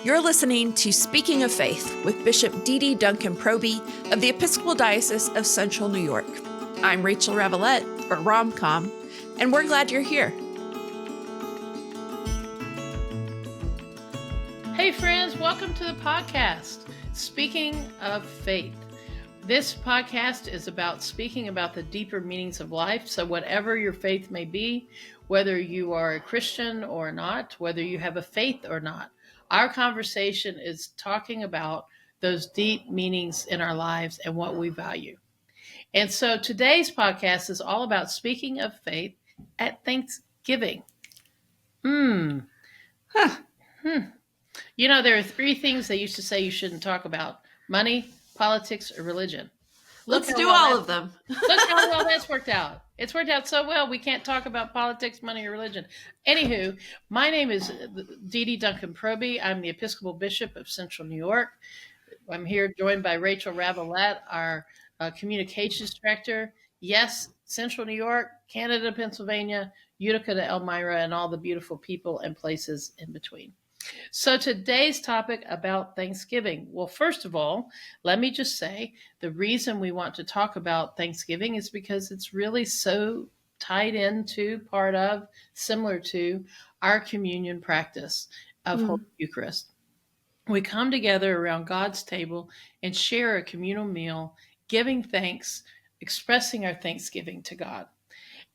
You're listening to Speaking of Faith with Bishop DeDe Duncan Proby of the Episcopal Diocese of Central New York. I'm Rachel Ravelette, or Romcom, and we're glad you're here. Hey friends, welcome to the podcast, Speaking of Faith. This podcast is about speaking about the deeper meanings of life. So whatever your faith may be, whether you are a Christian or not, whether you have a faith or not, our conversation is talking about those deep meanings in our lives and what we value. And so today's podcast is all about speaking of faith at Thanksgiving. You know, there are three things they used to say you shouldn't talk about: money, politics, or religion. Let's do all of them. Look how well that's worked out. It's worked out so well, we can't talk about politics, money, or religion. Anywho, my name is DeDe Duncan Proby. I'm the Episcopal Bishop of Central New York. I'm here joined by Rachel Ravelette, our Communications Director. Yes, Central New York, Canada, Pennsylvania, Utica to Elmira, and all the beautiful people and places in between. So today's topic about Thanksgiving. Well, first of all, let me just say the reason we want to talk about Thanksgiving is because it's really so tied into, part of, similar to our communion practice of Holy Eucharist. We come together around God's table and share a communal meal, giving thanks, expressing our thanksgiving to God.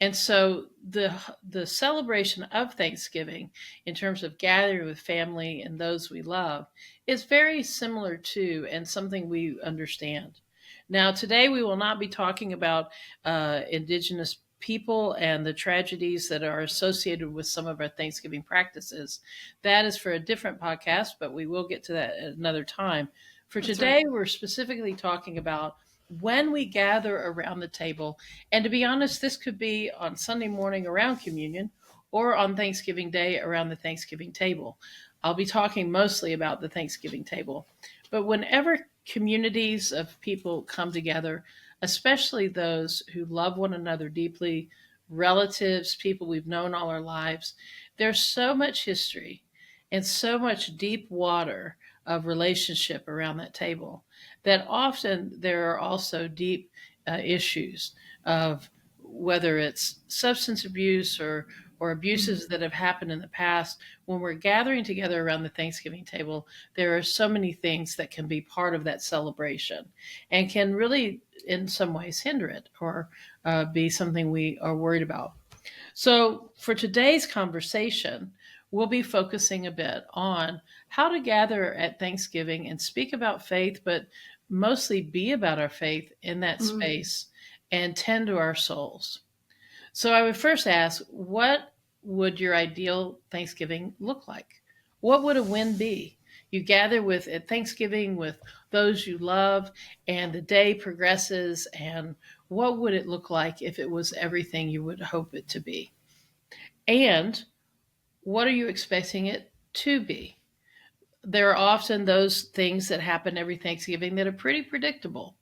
And so the celebration of Thanksgiving in terms of gathering with family and those we love is very similar to and something we understand. Now, today we will not be talking about Indigenous people and the tragedies that are associated with some of our Thanksgiving practices. That is for a different podcast, but we will get to that at another time. For today, We're specifically talking about when we gather around the table. And to be honest, this could be on Sunday morning around communion or on Thanksgiving Day around the Thanksgiving table. I'll be talking mostly about the Thanksgiving table. But whenever communities of people come together, especially those who love one another deeply, relatives, people we've known all our lives, there's so much history and so much deep water of relationship around that table that often there are also deep issues of whether it's substance abuse or abuses that have happened in the past. When we're gathering together around the Thanksgiving table, there are so many things that can be part of that celebration and can really, in some ways, hinder it or be something we are worried about. So for today's conversation, we'll be focusing a bit on how to gather at Thanksgiving and speak about faith, but mostly be about our faith in that space and tend to our souls. So I would first ask, what would your ideal Thanksgiving look like? What would a win be? You gather at Thanksgiving with those you love, and the day progresses, and what would it look like if it was everything you would hope it to be? And what are you expecting it to be? There are often those things that happen every Thanksgiving that are pretty predictable.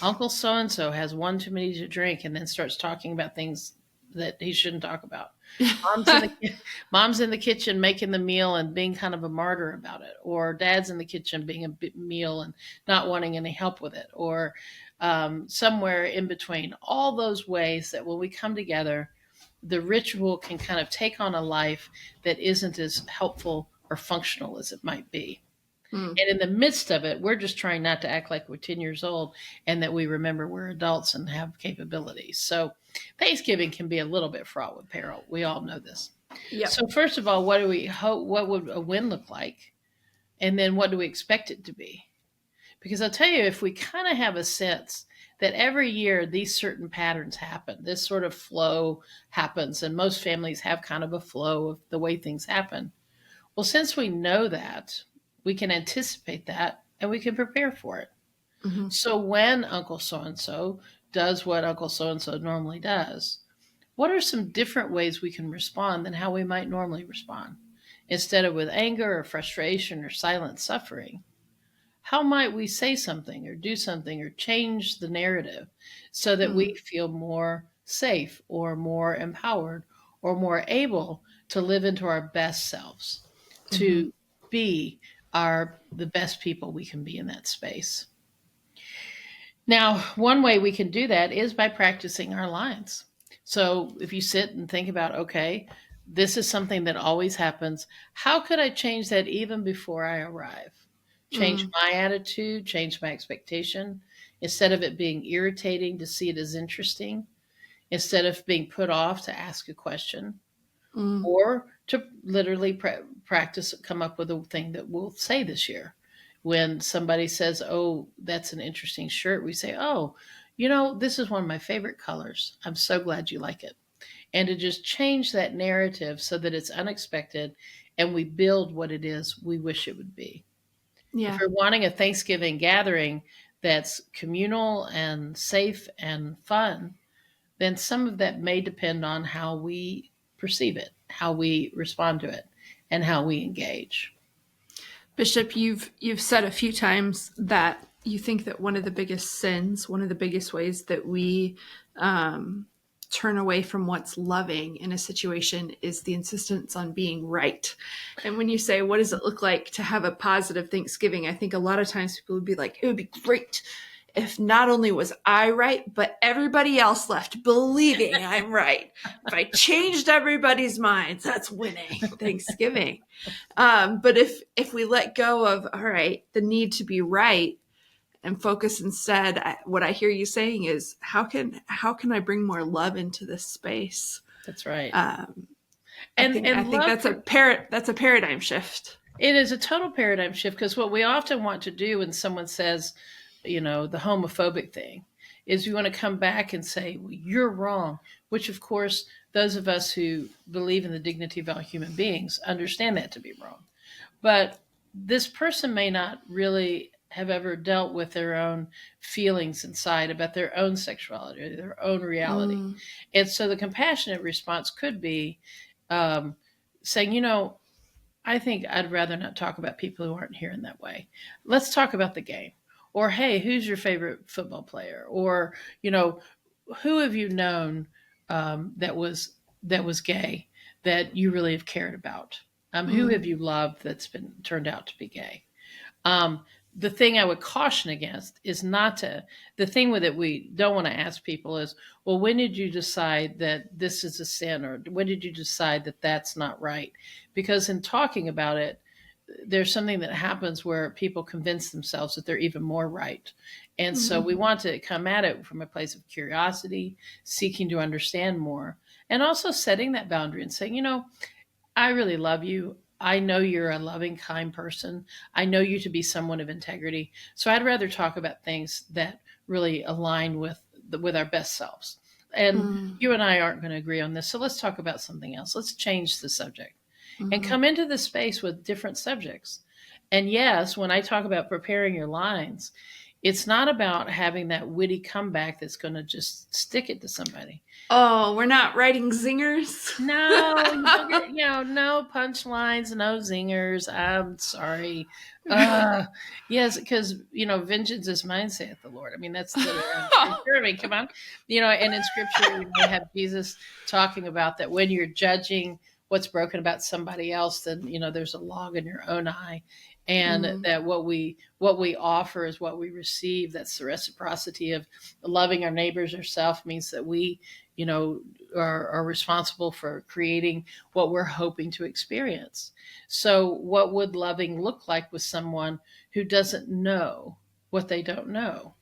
Uncle so-and-so has one too many to drink and then starts talking about things that he shouldn't talk about. Mom's in the kitchen making the meal and being kind of a martyr about it. Or dad's in the kitchen being a meal and not wanting any help with it. Or somewhere in between. All those ways that when we come together, the ritual can kind of take on a life that isn't as helpful or functional as it might be. And in the midst of it, we're just trying not to act like we're 10 years old and that we remember we're adults and have capabilities. So Thanksgiving can be a little bit fraught with peril. We all know this. Yep. So first of all, what would a win look like? And then what do we expect it to be? Because I'll tell you, if we kind of have a sense that every year these certain patterns happen, this sort of flow happens, and most families have kind of a flow of the way things happen. Well, since we know that, we can anticipate that and we can prepare for it. So when Uncle so-and-so does what Uncle so-and-so normally does, what are some different ways we can respond than how we might normally respond? Instead of with anger or frustration or silent suffering, how might we say something or do something or change the narrative so that we feel more safe or more empowered or more able to live into our best selves, to be are the best people we can be in that space. Now, one way we can do that is by practicing our lines. So if you sit and think about, okay, this is something that always happens. How could I change that even before I arrive? Change Mm, my attitude, change my expectation. Instead of it being irritating, to see it as interesting. Instead of being put off, to ask a question, mm, or to literally practice, come up with a thing that we'll say this year. When somebody says, "Oh, that's an interesting shirt," we say, "Oh, this is one of my favorite colors. I'm so glad you like it." And to just change that narrative so that it's unexpected and we build what it is we wish it would be. If yeah. you're wanting a Thanksgiving gathering that's communal and safe and fun, then some of that may depend on how we perceive it, how we respond to it, and how we engage. Bishop, you've said a few times that you think that one of the biggest sins, one of the biggest ways that we turn away from what's loving in a situation is the insistence on being right. And when you say, what does it look like to have a positive Thanksgiving? I think a lot of times people would be like, it would be great if not only was I right, but everybody else left believing I'm right. If I changed everybody's minds, that's winning Thanksgiving. But if we let go of, all right, the need to be right and focus instead, what I hear you saying is, how can I bring more love into this space? That's right. Um, I And think I and think love that's a paradigm shift. it is a total paradigm shift, because what we often want to do when someone says, the homophobic thing, is we want to come back and say, well, you're wrong, which of course those of us who believe in the dignity of all human beings understand that to be wrong. But this person may not really have ever dealt with their own feelings inside about their own sexuality or their own reality. Mm, And so the compassionate response could be, um, saying, I think I'd rather not talk about people who aren't here in that way. Let's talk about the game. Or, hey, who's your favorite football player? Or, who have you known, that was gay, that you really have cared about? Who mm, have you loved that's been turned out to be gay? Um, the thing I would caution against is not to, the thing with it we don't want to ask people is, well, when did you decide that this is a sin? Or when did you decide that that's not right? Because in talking about it, there's something that happens where people convince themselves that they're even more right. And so mm, we want to come at it from a place of curiosity, seeking to understand more, and also setting that boundary and saying, I really love you. I know you're a loving, kind person. I know you to be someone of integrity. So I'd rather talk about things that really align with our best selves. And mm, you and I aren't going to agree on this. So let's talk about something else. Let's change the subject and mm. come into the space with different subjects. And yes, when I talk about preparing your lines, it's not about having that witty comeback that's going to just stick it to somebody. Oh, we're not writing zingers. No, you don't get, no punchlines, no zingers. I'm sorry. Yes, because, vengeance is mine, saith the Lord. I mean, that's literally in scripture. I mean, come on. And in scripture, we have Jesus talking about that when you're judging what's broken about somebody else, then, there's a log in your own eye. And Mm, that what we offer is what we receive. That's the reciprocity of loving our neighbors ourselves, means that we, are responsible for creating what we're hoping to experience. So, what would loving look like with someone who doesn't know what they don't know?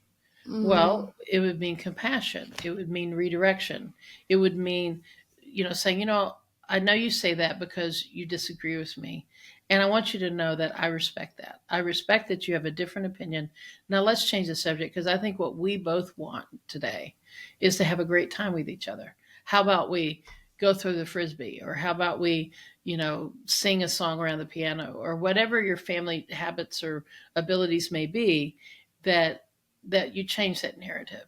mm, Well, it would mean compassion. It would mean redirection. It would mean, saying, I know you say that because you disagree with me. And I want you to know that I respect that. I respect that you have a different opinion. Now let's change the subject, because I think what we both want today is to have a great time with each other. How about we go throw the frisbee? Or how about we, sing a song around the piano? Or whatever your family habits or abilities may be, that you change that narrative.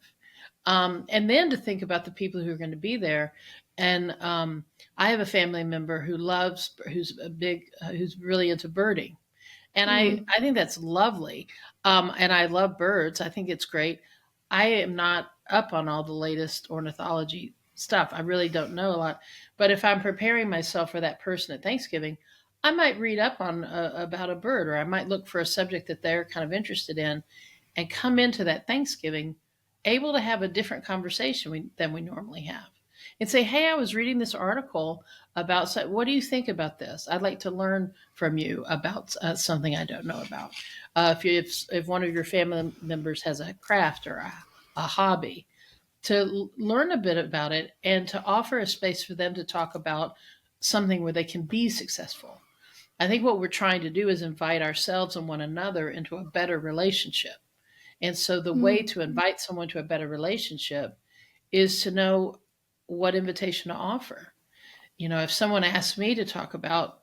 And then to think about the people who are going to be there. And I have a family member who's really into birding. And I, mm, I think that's lovely. And I love birds. I think it's great. I am not up on all the latest ornithology stuff. I really don't know a lot. But if I'm preparing myself for that person at Thanksgiving, I might read up on about a bird, or I might look for a subject that they're kind of interested in, and come into that Thanksgiving able to have a different conversation than we normally have, and say, "Hey, I was reading this article about. What do you think about this? I'd like to learn from you about something I don't know about. If one of your family members has a craft or a hobby, to learn a bit about it and to offer a space for them to talk about something where they can be successful. I think what we're trying to do is invite ourselves and one another into a better relationship. And so the way Mm. to invite someone to a better relationship is to know what invitation to offer. If someone asks me to talk about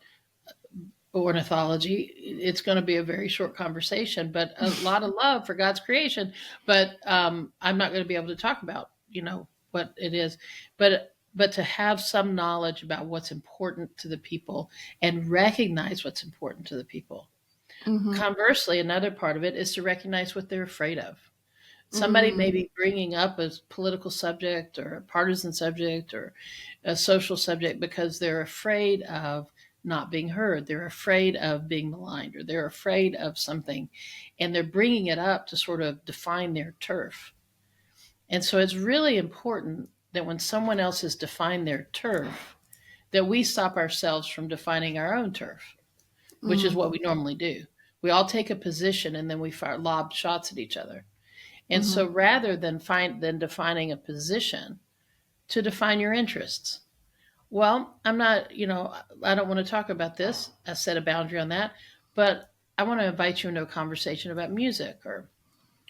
ornithology, it's going to be a very short conversation, but a lot of love for God's creation. But I'm not going to be able to talk about, what it is. But to have some knowledge about what's important to the people and recognize what's important to the people. Mm-hmm. Conversely, another part of it is to recognize what they're afraid of. Somebody may Mm. be bringing up a political subject or a partisan subject or a social subject because they're afraid of not being heard. They're afraid of being maligned, or they're afraid of something. And they're bringing it up to sort of define their turf. And so it's really important that when someone else has defined their turf, that we stop ourselves from defining our own turf, which is Mm. what we normally do. We all take a position and then we fire lob shots at each other. And Mm-hmm. so rather than defining a position, to define your interests. Well, I'm not, I don't want to talk about this. I set a boundary on that, but I want to invite you into a conversation about music, or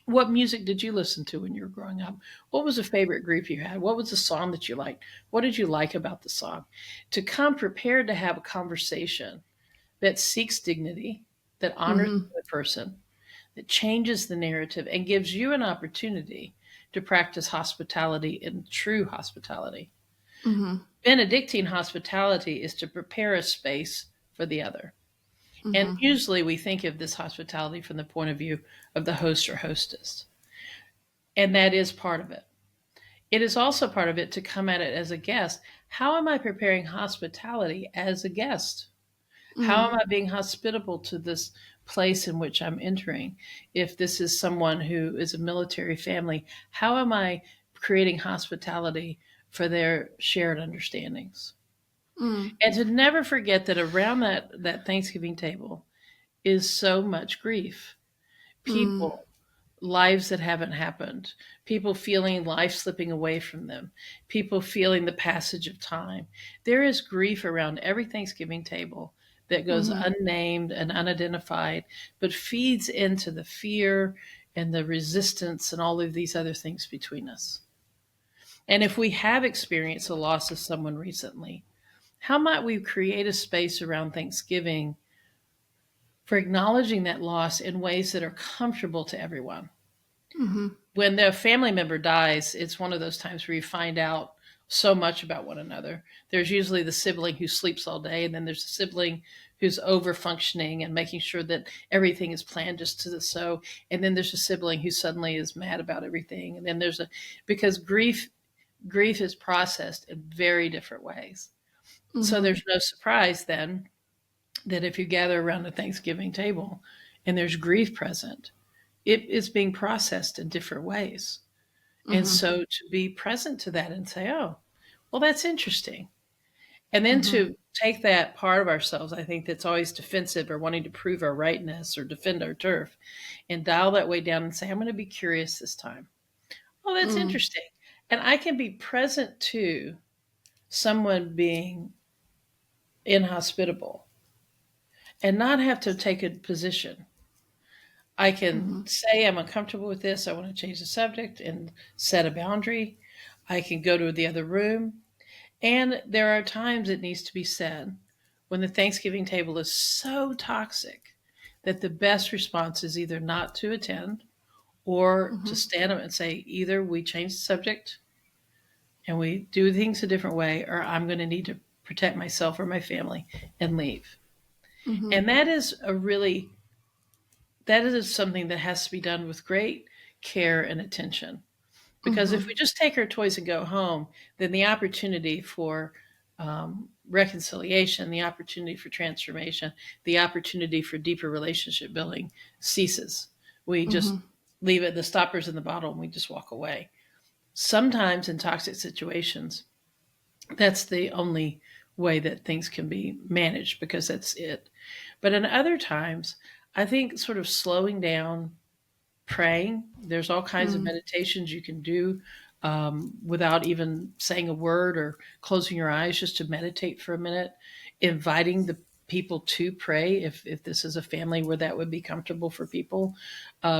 what music did you listen to when you were growing up? What was a favorite group you had? What was the song that you liked? What did you like about the song? To come prepared to have a conversation that seeks dignity, that honors Mm-hmm. the person, that changes the narrative and gives you an opportunity to practice hospitality and true hospitality. Mm-hmm. Benedictine hospitality is to prepare a space for the other. And Mm-hmm. usually we think of this hospitality from the point of view of the host or hostess. And that is part of it. It is also part of it to come at it as a guest. How am I preparing hospitality as a guest? How Mm. am I being hospitable to this place in which I'm entering? If this is someone who is a military family, how am I creating hospitality for their shared understandings? Mm. And to never forget that around that Thanksgiving table is so much grief. Mm. People, lives that haven't happened, people feeling life slipping away from them, people feeling the passage of time. There is grief around every Thanksgiving table that goes Mm-hmm. unnamed and unidentified, but feeds into the fear and the resistance and all of these other things between us. And if we have experienced the loss of someone recently, how might we create a space around Thanksgiving for acknowledging that loss in ways that are comfortable to everyone? Mm-hmm. When the family member dies, it's one of those times where you find out so much about one another. There's usually the sibling who sleeps all day, and then there's the sibling who's over functioning and making sure that everything is planned just to the so. And then there's a sibling who suddenly is mad about everything. And then because grief is processed in very different ways. So Mm-hmm. there's no surprise then that if you gather around a Thanksgiving table and there's grief present, it is being processed in different ways. And Mm-hmm. so to be present to that and say, oh, well, that's interesting. And then Mm-hmm. to take that part of ourselves, I think that's always defensive or wanting to prove our rightness or defend our turf, and dial that way down and say, I'm going to be curious this time. Oh, that's Mm. interesting. And I can be present to someone being inhospitable and not have to take a position. I can Mm-hmm. say I'm uncomfortable with this. I want to change the subject and set a boundary. I can go to the other room. And there are times it needs to be said when the Thanksgiving table is so toxic that the best response is either not to attend or to Mm-hmm. stand up and say, either we change the subject and we do things a different way, or I'm going to need to protect myself or my family and leave. Mm-hmm. And that is something that has to be done with great care and attention. Because if Mm-hmm. we just take our toys and go home, then the opportunity for reconciliation, the opportunity for transformation, the opportunity for deeper relationship building ceases. We just Mm-hmm. leave it, the stoppers in the bottle, and we just walk away. Sometimes in toxic situations, that's the only way that things can be managed because that's it. But in other times, I think sort of slowing down, praying, there's all kinds of Mm-hmm. meditations you can do without even saying a word or closing your eyes, just to meditate for a minute, inviting the people to pray if this is a family where that would be comfortable for people,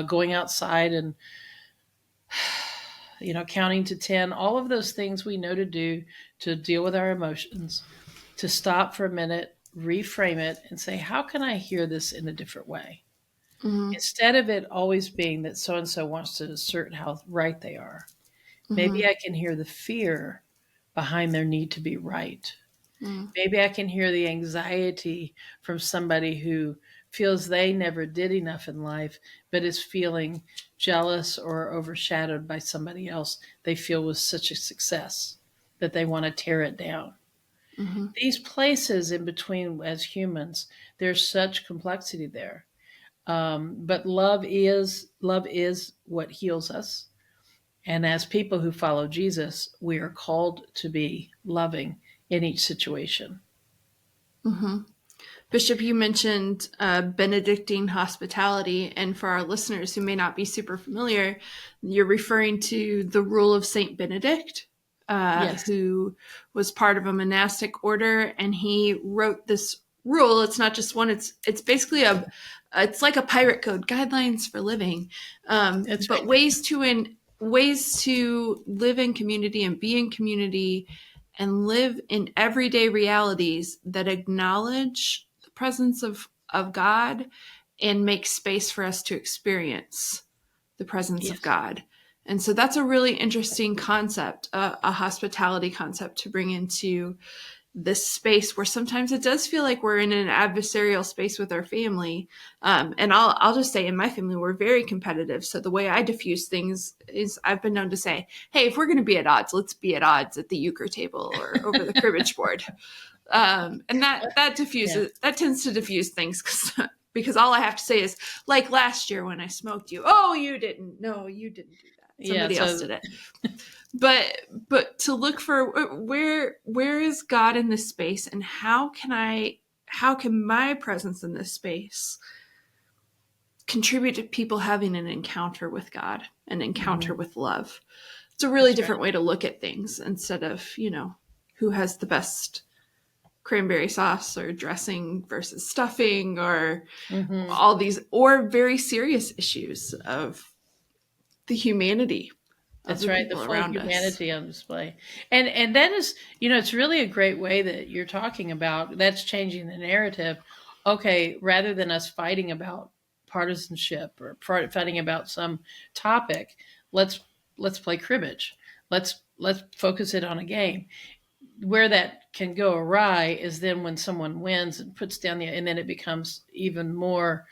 going outside and counting to 10, all of those things we know to do to deal with our emotions, to stop for a minute, reframe it, and say, how can I hear this in a different way? Mm-hmm. Instead of it always being that so and so wants to assert how right they are, Mm-hmm. maybe I can hear the fear behind their need to be right. Mm-hmm. Maybe I can hear the anxiety from somebody who feels they never did enough in life, but is feeling jealous or overshadowed by somebody else they feel was such a success that they want to tear it down. Mm-hmm. These places in between as humans, there's such complexity there. But love is what heals us. And as people who follow Jesus, we are called to be loving in each situation. Mm-hmm. Bishop, you mentioned Benedictine hospitality, and for our listeners who may not be super familiar, you're referring to the rule of Saint Benedict, Yes. who was part of a monastic order, and he wrote this rule. It's not just one; it's basically it's like a pirate code, guidelines for living, That's but right. ways to live in community and be in community and live in everyday realities that acknowledge the presence of God and make space for us to experience the presence of Yes. God. And so that's a really interesting concept, a hospitality concept to bring into this space where sometimes it does feel like we're in an adversarial space with our family. And I'll just say in my family, we're very competitive. So the way I diffuse things is I've been known to say, hey, if we're going to be at odds, let's be at odds at the euchre table or over the cribbage board. And that Yeah. diffuses, that tends to diffuse things because all I have to say is, like last year when I smoked you, oh, you didn't. No, you didn't do that. Yeah. Somebody else So did it. But to look for where is God in this space, and how can my presence in this space contribute to people having an encounter with God, an encounter mhm, with love? It's a really that's right. different way to look at things instead of, who has the best cranberry sauce or dressing versus stuffing or hmm all these, or very serious issues of the humanity of That's the right. The people full around us. humanity on display. And that is, it's really a great way that you're talking about. That's changing the narrative. Okay, rather than us fighting about partisanship or fighting about some topic, let's let's play cribbage. Let's focus it on a game. Where that can go awry is then when someone wins and puts down and then it becomes even more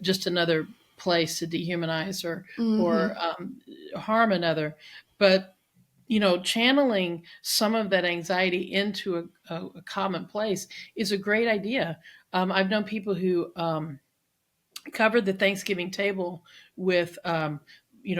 just another place to dehumanize or Mm-hmm. harm another. But channeling some of that anxiety into a common place is a great idea. I've known people who covered the Thanksgiving table with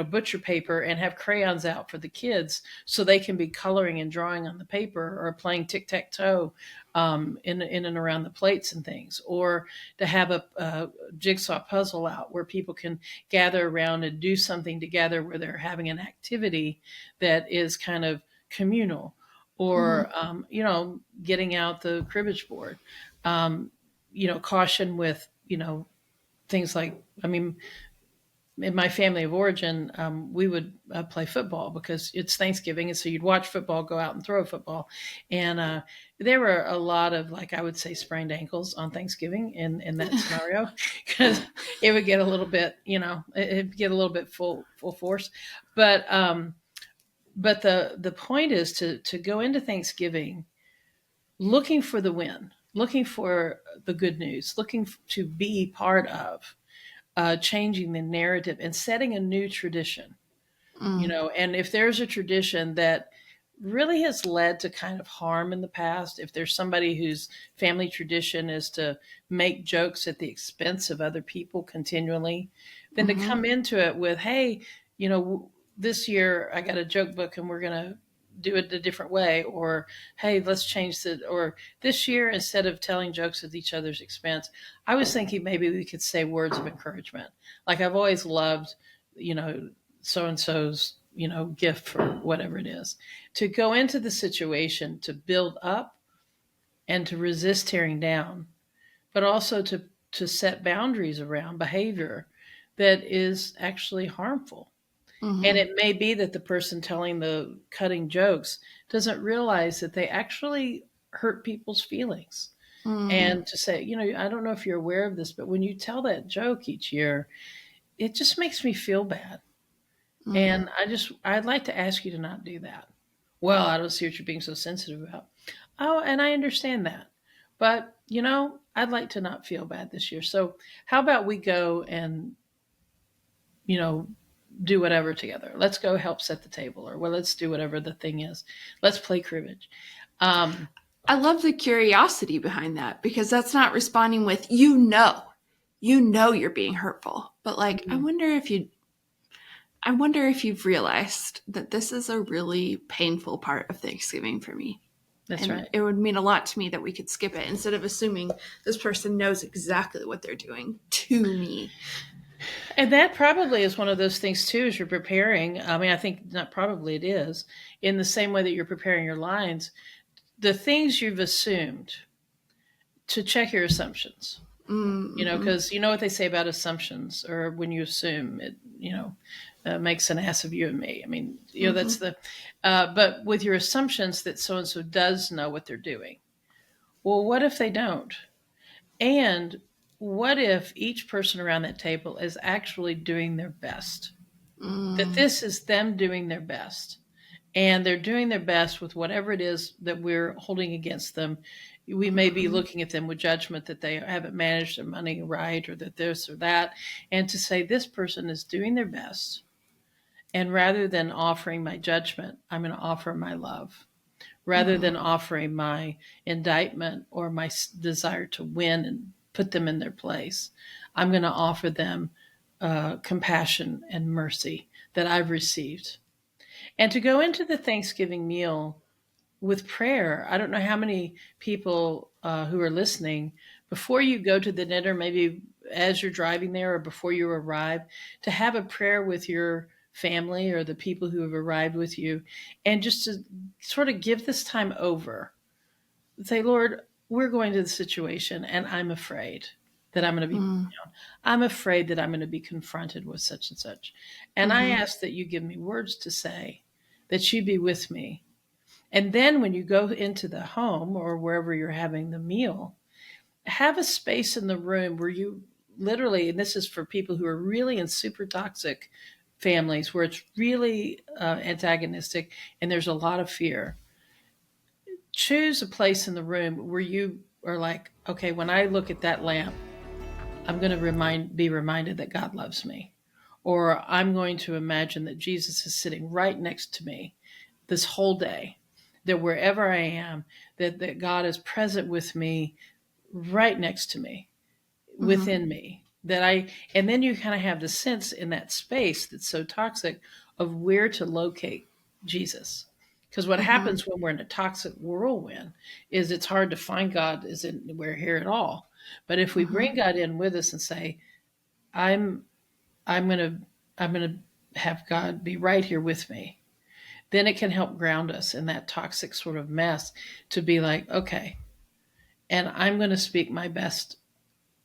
butcher paper and have crayons out for the kids so they can be coloring and drawing on the paper or playing tic-tac-toe in and around the plates and things, or to have a jigsaw puzzle out where people can gather around and do something together where they're having an activity that is kind of communal, Mm-hmm. or getting out the cribbage board. Caution with things like, I mean, in my family of origin, we would play football because it's Thanksgiving, and so you'd watch football, go out and throw a football, and there were a lot of, like, I would say, sprained ankles on Thanksgiving in that scenario because it would get a little bit, it'd get a little bit full force, but the point is to go into Thanksgiving looking for the win, looking for the good news, looking to be part of changing the narrative and setting a new tradition. Mm. And if there's a tradition that really has led to kind of harm in the past. If there's somebody whose family tradition is to make jokes at the expense of other people continually, then to Mm-hmm. come into it with, hey, this year I got a joke book and we're going to do it a different way, or hey, let's change the, or this year instead of telling jokes at each other's expense, I was thinking maybe we could say words of encouragement. Like I've always loved, you know, so and so's, gift for whatever it is, to go into the situation to build up and to resist tearing down, but also to set boundaries around behavior that is actually harmful. And Mm-hmm. it may be that the person telling the cutting jokes doesn't realize that they actually hurt people's feelings. Mm-hmm. And to say, I don't know if you're aware of this, but when you tell that joke each year, it just makes me feel bad. And I'd like to ask you to not do that. Well, I don't see what you're being so sensitive about. Oh, and I understand that. But, I'd like to not feel bad this year. So how about we go and, you know, do whatever together? Let's go help set the table, or well, let's do whatever the thing is. Let's play cribbage. Um, I love the curiosity behind that because that's not responding with, you're being hurtful. But like, I wonder if you've realized that this is a really painful part of Thanksgiving for me. that's And right. it would mean a lot to me that we could skip it instead of assuming this person knows exactly what they're doing to me. And that probably is one of those things too, as you're preparing. I mean, I think not probably it is, in the same way that you're preparing your lines, the things you've assumed, to check your assumptions. Mm-hmm. Because you know what they say about assumptions, or when you assume it, makes an ass of you and me. I mean, Mm-hmm. that's but with your assumptions that so and so does know what they're doing. Well, what if they don't? And what if each person around that table is actually doing their best? That Mm-hmm. this is them doing their best, and they're doing their best with whatever it is that we're holding against them. We may be Mm-hmm. looking at them with judgment that they haven't managed their money right, or that this or that, and to say this person is doing their best. And rather than offering my judgment, I'm going to offer my love. Rather Mm-hmm. than offering my indictment or my desire to win and put them in their place, I'm going to offer them compassion and mercy that I've received. And to go into the Thanksgiving meal with prayer, I don't know how many people who are listening, before you go to the dinner, maybe as you're driving there or before you arrive, to have a prayer with your family or the people who have arrived with you, and just to sort of give this time over. Say, Lord, we're going to the situation, and I'm afraid that I'm going to be put down. I'm afraid that I'm going to be confronted with such and such. And I Mm-hmm. ask that you give me words to say, that you be with me. And then when you go into the home or wherever you're having the meal, have a space in the room where you literally, and this is for people who are really in super toxic families where it's really antagonistic and there's a lot of fear. Choose a place in the room where you are like, okay, when I look at that lamp, I'm going to be reminded that God loves me. Or I'm going to imagine that Jesus is sitting right next to me this whole day, that wherever I am, that God is present with me, right next to me, Mm-hmm. within me. And then you kind of have the sense in that space that's so toxic of where to locate Jesus. Because what Mm-hmm. happens when we're in a toxic whirlwind is it's hard to find God isn't we're here at all. But if we Mm-hmm. bring God in with us and say, I'm I'm gonna I'm gonna have God be right here with me, then it can help ground us in that toxic sort of mess to be like, okay, and I'm going to speak my best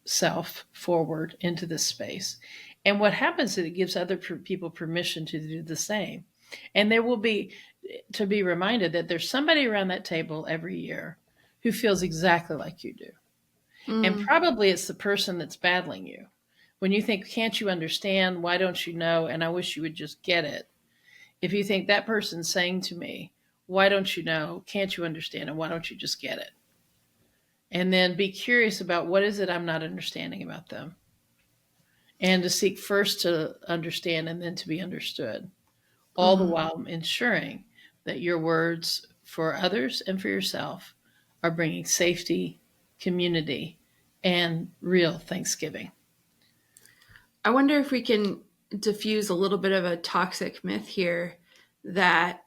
self forward into this space. And what happens is it gives other people permission to do the same. And there will be, to be reminded that there's somebody around that table every year who feels exactly like you do. And Mm-hmm. probably it's the person that's battling you. When you think, can't you understand? Why don't you know? And I wish you would just get it. If you think that person's saying to me, why don't you know? Can't you understand? And why don't you just get it? And then be curious about what is it I'm not understanding about them, and to seek first to understand and then to be understood, all the Mm-hmm. while ensuring that your words for others and for yourself are bringing safety, community, and real thanksgiving. I wonder if we can diffuse a little bit of a toxic myth here that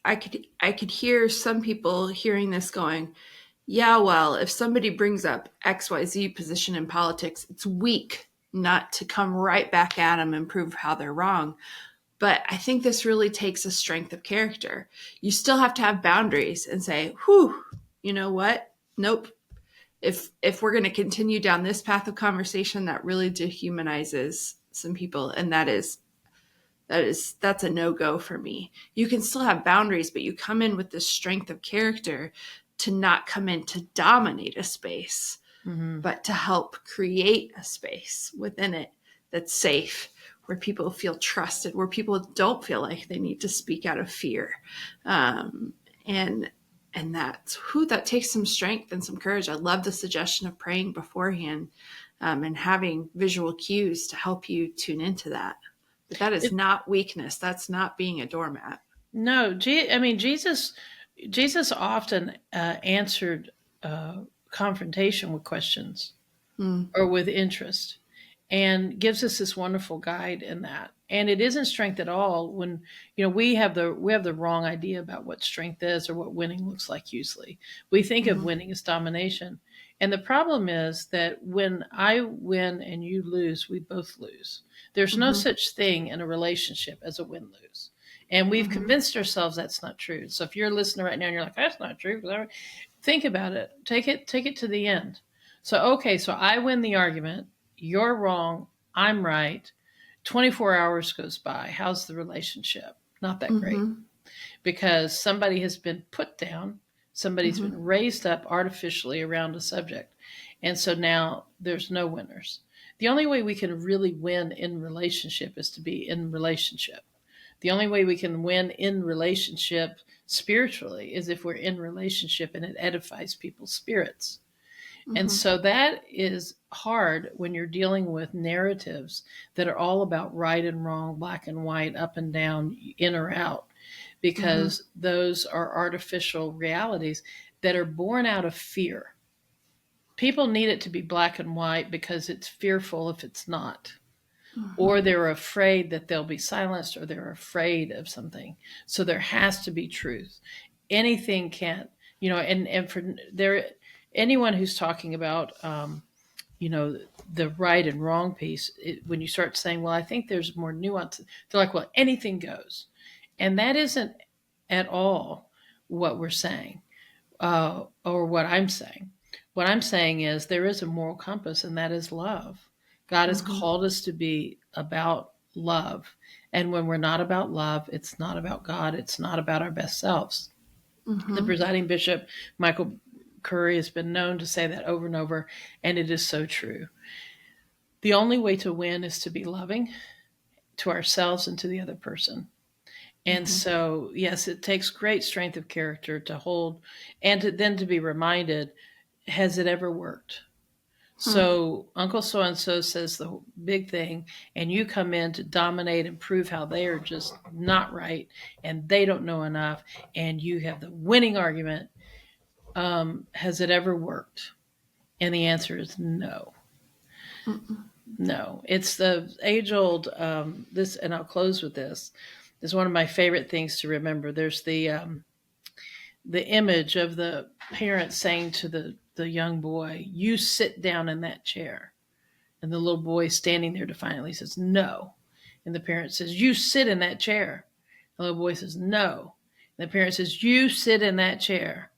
I could hear some people hearing this going, yeah, well, if somebody brings up XYZ position in politics, it's weak not to come right back at them and prove how they're wrong. But I think this really takes a strength of character. You still have to have boundaries and say, whew, you know what? Nope. If we're going to continue down this path of conversation, that really dehumanizes some people, and that's a no-go for me. You can still have boundaries, but you come in with this strength of character to not come in to dominate a space, but to help create a space within it that's safe, where people feel trusted, where people don't feel like they need to speak out of fear. And that takes some strength and some courage. I love the suggestion of praying beforehand, and having visual cues to help you tune into that. But that is not weakness. That's not being a doormat. No, Jesus often answered confrontation with questions or with interest, and gives us this wonderful guide in that. And it isn't strength at all when we have the wrong idea about what strength is or what winning looks like. Usually, we think of winning as domination, and the problem is that when I win and you lose, we both lose. There's no such thing in a relationship as a win-lose. And we've convinced ourselves that's not true. So if you're listening right now and you're like, that's not true, think about it. Take it to the end. So I win the argument. You're wrong. I'm right. 24 hours goes by. How's the relationship? Not that great. Because somebody has been put down. Somebody's been raised up artificially around a subject. And so now there's no winners. The only way we can really win in relationship is to be in relationship. The only way we can win in relationship spiritually is if we're in relationship and it edifies people's spirits. And so that is hard when you're dealing with narratives that are all about right and wrong, black and white, up and down, in or out, because those are artificial realities that are born out of fear. People need it to be black and white because it's fearful if it's not. Or they're afraid that they'll be silenced, or they're afraid of something. So there has to be truth. Anything can't, and for there, anyone who's talking about, the right and wrong piece, when you start saying, well, I think there's more nuance, they're like, well, anything goes. And that isn't at all what we're saying, or what I'm saying. What I'm saying is there is a moral compass, and that is love. God has called us to be about love. And when we're not about love, it's not about God. It's not about our best selves. The presiding bishop, Michael Curry, has been known to say that over and over, and it is so true. The only way to win is to be loving to ourselves and to the other person. And so, yes, it takes great strength of character to hold, and then to be reminded, has it ever worked? So Uncle so-and-so says the big thing, and you come in to dominate and prove how they are just not right, and they don't know enough, and you have the winning argument. Has it ever worked? And the answer is no. No. It's the age-old, this, and I'll close with this, is one of my favorite things to remember. There's the image of the parent saying to the young boy, you sit down in that chair. And the little boy standing there defiantly says, no. And the parent says, you sit in that chair. The little boy says, no. And the parent says, you sit in that chair.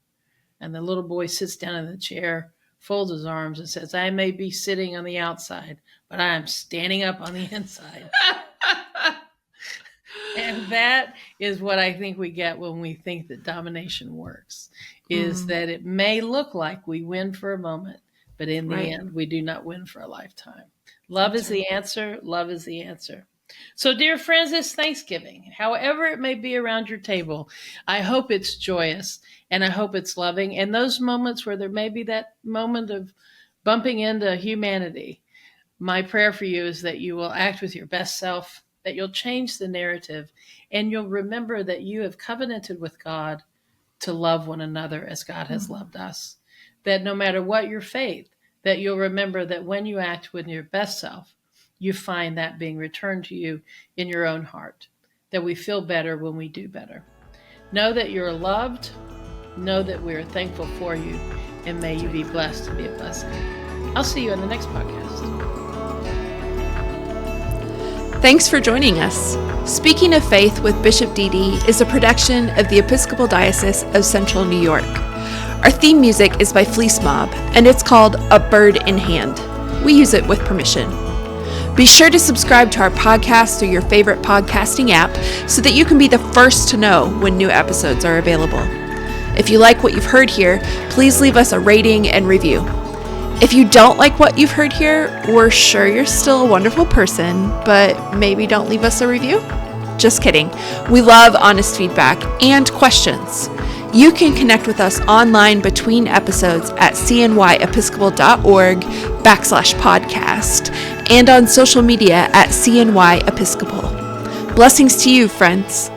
And the little boy sits down in the chair, folds his arms, and says, I may be sitting on the outside, but I am standing up on the inside. And that is what I think we get when we think that domination works, is that it may look like we win for a moment, but in the end, we do not win for a lifetime. Love is the answer. Love is the answer. So, dear friends, this Thanksgiving, however it may be around your table, I hope it's joyous, and I hope it's loving. And those moments where there may be that moment of bumping into humanity, my prayer for you is that you will act with your best self, that you'll change the narrative, and you'll remember that you have covenanted with God to love one another as God has loved us. That no matter what your faith, that you'll remember that when you act with your best self, you find that being returned to you in your own heart, that we feel better when we do better. Know that you're loved. Know that we're thankful for you, and may you be blessed to be a blessing. I'll see you in the next podcast. Thanks for joining us. Speaking of Faith with Bishop DeDe is a production of the Episcopal Diocese of Central New York. Our theme music is by Fleece Mob, and it's called A Bird in Hand. We use it with permission. Be sure to subscribe to our podcast through your favorite podcasting app so that you can be the first to know when new episodes are available. If you like what you've heard here, please leave us a rating and review. If you don't like what you've heard here, we're sure you're still a wonderful person, but maybe don't leave us a review? Just kidding. We love honest feedback and questions. You can connect with us online between episodes at cnyepiscopal.org/podcast and on social media at CNY Episcopal. Blessings to you, friends.